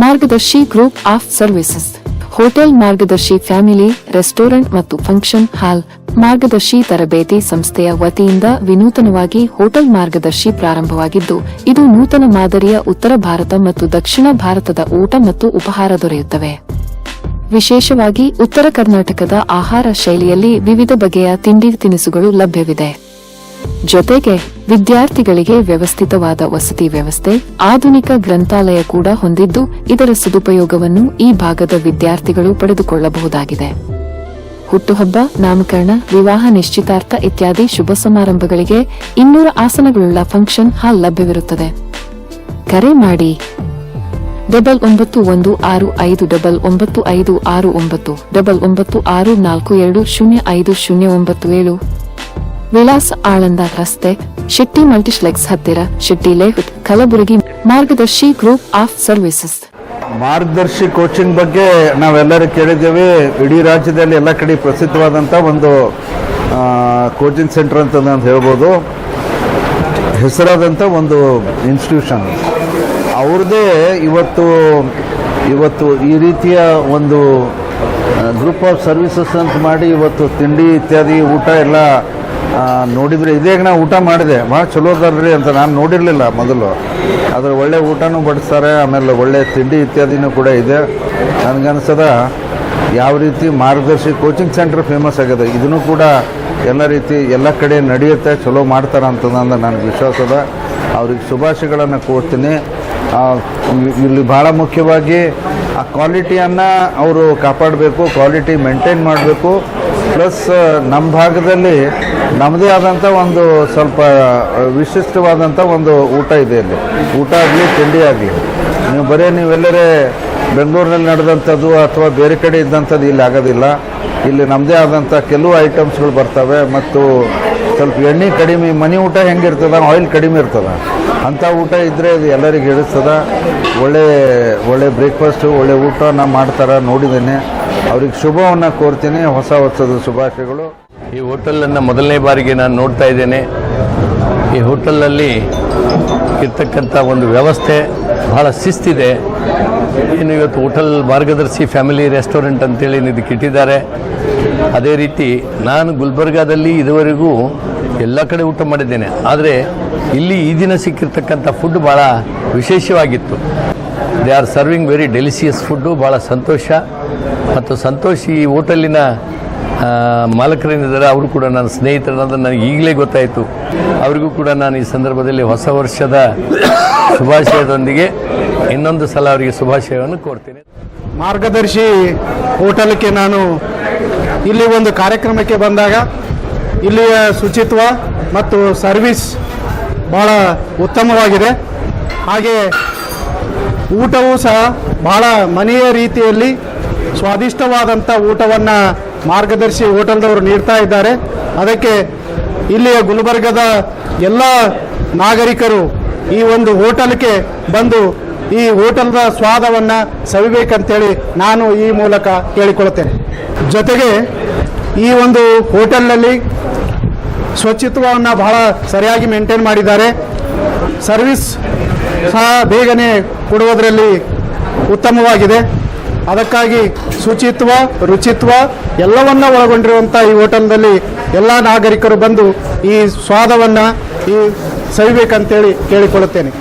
ಮಾರ್ಗದರ್ಶಿ group of services, hotel ಮಾರ್ಗದರ್ಶಿ family restaurant ಮತ್ತು ಫಂಕ್ಷನ್ ಹಾಲ್, ಮಾರ್ಗದರ್ಶಿ ತರಬೇತಿ ಸಂಸ್ಥೆಯ ವತಿಯಿಂದ ವಿನೂತನವಾಗಿ ಹೋಟೆಲ್ ಮಾರ್ಗದರ್ಶಿ ಪ್ರಾರಂಭವಾಗಿದ್ದು, ಇದು ನೂತನ ಮಾದರಿಯ ಉತ್ತರ ಭಾರತ ಮತ್ತು ದಕ್ಷಿಣ ಭಾರತದ ಊಟ ಮತ್ತು ಉಪಹಾರ ದೊರೆಯುತ್ತವೆ. ವಿಶೇಷವಾಗಿ ಉತ್ತರ ಕರ್ನಾಟಕದ ಆಹಾರ ಶೈಲಿಯಲ್ಲಿ ವಿವಿಧ ಬಗೆಯ ತಿಂಡಿ ತಿನಿಸುಗಳು ಲಭ್ಯವಿದೆ. ಜೊತೆಗೆ ವಿದ್ಯಾರ್ಥಿಗಳಿಗೆ ವ್ಯವಸ್ಥಿತವಾದ ವಸತಿ ವ್ಯವಸ್ಥೆ, ಆಧುನಿಕ ಗ್ರಂಥಾಲಯ ಕೂಡ ಹೊಂದಿದ್ದು, ಇದರ ಸದುಪಯೋಗವನ್ನು ಈ ಭಾಗದ ವಿದ್ಯಾರ್ಥಿಗಳು ಪಡೆದುಕೊಳ್ಳಬಹುದಾಗಿದೆ. ಹುಟ್ಟುಹಬ್ಬ, ನಾಮಕರಣ, ವಿವಾಹ, ನಿಶ್ಚಿತಾರ್ಥ ಇತ್ಯಾದಿ ಶುಭ ಸಮಾರಂಭಗಳಿಗೆ 200 ಆಸನಗಳುಳ್ಳ ಫಂಕ್ಷನ್ ಹಾಲ್ ಲಭ್ಯವಿರುತ್ತದೆ. ಕರೆ ಮಾಡಿ 9916599569 9964205097. ವಿಳಾಸ ಆಳಂದ ರಸ್ತೆ, ಶೆಟ್ಟಿ ಮಲ್ಟಿಪ್ಲೆಕ್ಸ್ ಹತ್ತಿರ, ಶೆಟ್ಟಿ ಲೇಔಟ್, ಕಲಬುರಗಿ. ಮಾರ್ಗದರ್ಶಿ ಗ್ರೂಪ್ ಆಫ್ ಸರ್ವಿಸಸ್. ಮಾರ್ಗದರ್ಶಿ ಕೋಚಿಂಗ್ ಬಗ್ಗೆ ನಾವೆಲ್ಲರೂ ಕೇಳಿದ್ದೇವೆ. ಇಡೀ ರಾಜ್ಯದಲ್ಲಿ ಎಲ್ಲ ಕಡೆ ಪ್ರಸಿದ್ಧವಾದಂಥ ಒಂದು ಕೋಚಿಂಗ್ ಸೆಂಟರ್ ಅಂತ ನಾನು ಹೇಳ್ಬೋದು. ಹೆಸರಾದಂಥ ಒಂದು ಇನ್ಸ್ಟಿಟ್ಯೂಷನ್. ಅವ್ರದ್ದೇ ಇವತ್ತು ಈ ರೀತಿಯ ಒಂದು ಗ್ರೂಪ್ ಆಫ್ ಸರ್ವಿಸಸ್ ಅಂತ ಮಾಡಿ ಇವತ್ತು ತಿಂಡಿ ಇತ್ಯಾದಿ ಊಟ ಎಲ್ಲ ನೋಡಿದರೆ, ಇದೇ ನಾವು ಊಟ ಮಾಡಿದೆ, ಭಾಳ ಚಲೋ ಅದಲ್ರಿ ಅಂತ ನಾನು ನೋಡಿರಲಿಲ್ಲ ಮೊದಲು. ಅದರ ಒಳ್ಳೆ ಊಟನೂ ಬಡಿಸ್ತಾರೆ, ಆಮೇಲೆ ಒಳ್ಳೆ ತಿಂಡಿ ಇತ್ಯಾದಿನೂ ಕೂಡ ಇದೆ. ನನಗನ್ಸದ ಯಾವ ರೀತಿ ಮಾರ್ಗದರ್ಶಿ ಕೋಚಿಂಗ್ ಸೆಂಟರ್ ಫೇಮಸ್ ಆಗಿದೆ, ಇದನ್ನು ಕೂಡ ಎಲ್ಲ ರೀತಿ ಎಲ್ಲ ಕಡೆ ನಡೆಯುತ್ತೆ, ಚಲೋ ಮಾಡ್ತಾರೆ ಅಂತಂದು ನನಗೆ ವಿಶ್ವಾಸ ಅದ. ಅವ್ರಿಗೆ ಶುಭಾಶಯಗಳನ್ನು ಕೋರ್ತೀನಿ. ಇಲ್ಲಿ ಭಾಳ ಮುಖ್ಯವಾಗಿ ಆ ಕ್ವಾಲಿಟಿಯನ್ನು ಅವರು ಕಾಪಾಡಬೇಕು, ಕ್ವಾಲಿಟಿ ಮೇಂಟೈನ್ ಮಾಡಬೇಕು. ಪ್ಲಸ್ ನಮ್ಮ ಭಾಗದಲ್ಲಿ ನಮ್ಮದೇ ಆದಂಥ ಒಂದು ಸ್ವಲ್ಪ ವಿಶಿಷ್ಟವಾದಂಥ ಒಂದು ಊಟ ಇದೆ ಇಲ್ಲಿ. ಊಟ ಆಗಲಿ ತಿಂಡಿ ಆಗಲಿ, ನೀವೆಲ್ಲರೇ ಬೆಂಗಳೂರಿನಲ್ಲಿ ನಡೆದಂಥದ್ದು ಅಥವಾ ಬೇರೆ ಕಡೆ ಇದ್ದಂಥದ್ದು ಇಲ್ಲಿ ಆಗೋದಿಲ್ಲ. ಇಲ್ಲಿ ನಮ್ಮದೇ ಆದಂಥ ಕೆಲವು ಐಟಮ್ಸ್ಗಳು ಬರ್ತವೆ ಮತ್ತು ಸ್ವಲ್ಪ ಎಣ್ಣೆ ಕಡಿಮೆ, ಮನೆ ಊಟ ಹೆಂಗಿರ್ತದ, ಆಯಿಲ್ ಕಡಿಮೆ ಇರ್ತದೆ, ಅಂಥ ಊಟ ಇದ್ದರೆ ಇದು ಎಲ್ಲರಿಗೆ ಹಿಡಿಸ್ತದ. ಒಳ್ಳೆ ಬ್ರೇಕ್ಫಾಸ್ಟು, ಒಳ್ಳೆ ಊಟನ ಮಾಡ್ತಾರೆ, ನೋಡಿದ್ದೇನೆ. ಅವ್ರಿಗೆ ಶುಭವನ್ನು ಕೋರ್ತೀನಿ. ಹೊಸ ವರ್ಷದ ಶುಭಾಶಯಗಳು. ಈ ಹೋಟೆಲನ್ನು ಮೊದಲನೇ ಬಾರಿಗೆ ನಾನು ನೋಡ್ತಾ ಇದ್ದೇನೆ. ಈ ಹೋಟೆಲಲ್ಲಿ ಇರ್ತಕ್ಕಂಥ ಒಂದು ವ್ಯವಸ್ಥೆ ಬಹಳ ಶಿಸ್ತಿದೆ. ಏನು ಇವತ್ತು ಹೋಟೆಲ್ ಮಾರ್ಗದರ್ಶಿ ಫ್ಯಾಮಿಲಿ ರೆಸ್ಟೋರೆಂಟ್ ಅಂತೇಳಿ ಇದಕ್ಕೆ ಇಟ್ಟಿದ್ದಾರೆ. ಅದೇ ರೀತಿ ನಾನು ಗುಲ್ಬರ್ಗಾದಲ್ಲಿ ಇದುವರೆಗೂ ಎಲ್ಲ ಕಡೆ ಊಟ ಮಾಡಿದ್ದೇನೆ, ಆದರೆ ಇಲ್ಲಿ ಈ ದಿನ ಸಿಕ್ಕಿರ್ತಕ್ಕಂಥ ಫುಡ್ ಭಾಳ ವಿಶೇಷವಾಗಿತ್ತು. They are serving very delicious food. ಭಾಳ ಸಂತೋಷ. ಮತ್ತು ಸಂತೋಷ್ ಈ ಹೋಟೆಲಿನ ಮಾಲಕರೇನಿದ್ದಾರೆ ಅವರು ಕೂಡ ನನ್ನ ಸ್ನೇಹಿತರನ್ನೋದು ನನಗೆ ಈಗಲೇ ಗೊತ್ತಾಯಿತು. ಅವರಿಗೂ ಕೂಡ ನಾನು ಈ ಸಂದರ್ಭದಲ್ಲಿ ಹೊಸ ವರ್ಷದ ಶುಭಾಶಯದೊಂದಿಗೆ ಇನ್ನೊಂದು ಸಲ ಅವರಿಗೆ ಶುಭಾಶಯವನ್ನು ಕೋರ್ತೀನಿ. ಮಾರ್ಗದರ್ಶಿ ಹೋಟೆಲ್ಗೆ ನಾನು ಇಲ್ಲಿ ಒಂದು ಕಾರ್ಯಕ್ರಮಕ್ಕೆ ಬಂದಾಗ ಇಲ್ಲಿಯ ಶುಚಿತ್ವ ಮತ್ತು ಸರ್ವಿಸ್ ಭಾಳ ಉತ್ತಮವಾಗಿದೆ. ಹಾಗೆ ಊಟವೂ ಸಹ ಭಾಳ ಮನೆಯ ರೀತಿಯಲ್ಲಿ ಸ್ವಾದಿಷ್ಟವಾದಂಥ ಊಟವನ್ನು ಮಾರ್ಗದರ್ಶಿ ಹೋಟೆಲ್ದವರು ನೀಡ್ತಾ ಇದ್ದಾರೆ. ಅದಕ್ಕೆ ಇಲ್ಲಿಯ ಗುಲ್ಬರ್ಗದ ಎಲ್ಲ ನಾಗರಿಕರು ಈ ಒಂದು ಹೋಟೆಲ್ಗೆ ಬಂದು ಈ ಹೋಟೆಲ್ದ ಸ್ವಾದವನ್ನು ಸವಿಬೇಕಂತೇಳಿ ನಾನು ಈ ಮೂಲಕ ಕೇಳಿಕೊಳ್ಳುತ್ತೇನೆ. ಜೊತೆಗೆ ಈ ಒಂದು ಹೋಟೆಲ್ನಲ್ಲಿ ಸ್ವಚ್ಛತ್ವವನ್ನು ಬಹಳ ಸರಿಯಾಗಿ ಮೇಂಟೈನ್ ಮಾಡಿದ್ದಾರೆ. ಸರ್ವಿಸ್ ಸಹ ಬೇಗನೆ ಕೊಡುವುದರಲ್ಲಿ ಉತ್ತಮವಾಗಿದೆ. ಅದಕ್ಕಾಗಿ ಶುಚಿತ್ವ, ರುಚಿತ್ವ ಎಲ್ಲವನ್ನ ಒಳಗೊಂಡಿರುವಂಥ ಈ ಹೋಟೆಲ್ನಲ್ಲಿ ಎಲ್ಲ ನಾಗರಿಕರು ಬಂದು ಈ ಸ್ವಾದವನ್ನು ಸವಿಬೇಕಂತೇಳಿ ಕೇಳಿಕೊಳ್ಳುತ್ತೇನೆ.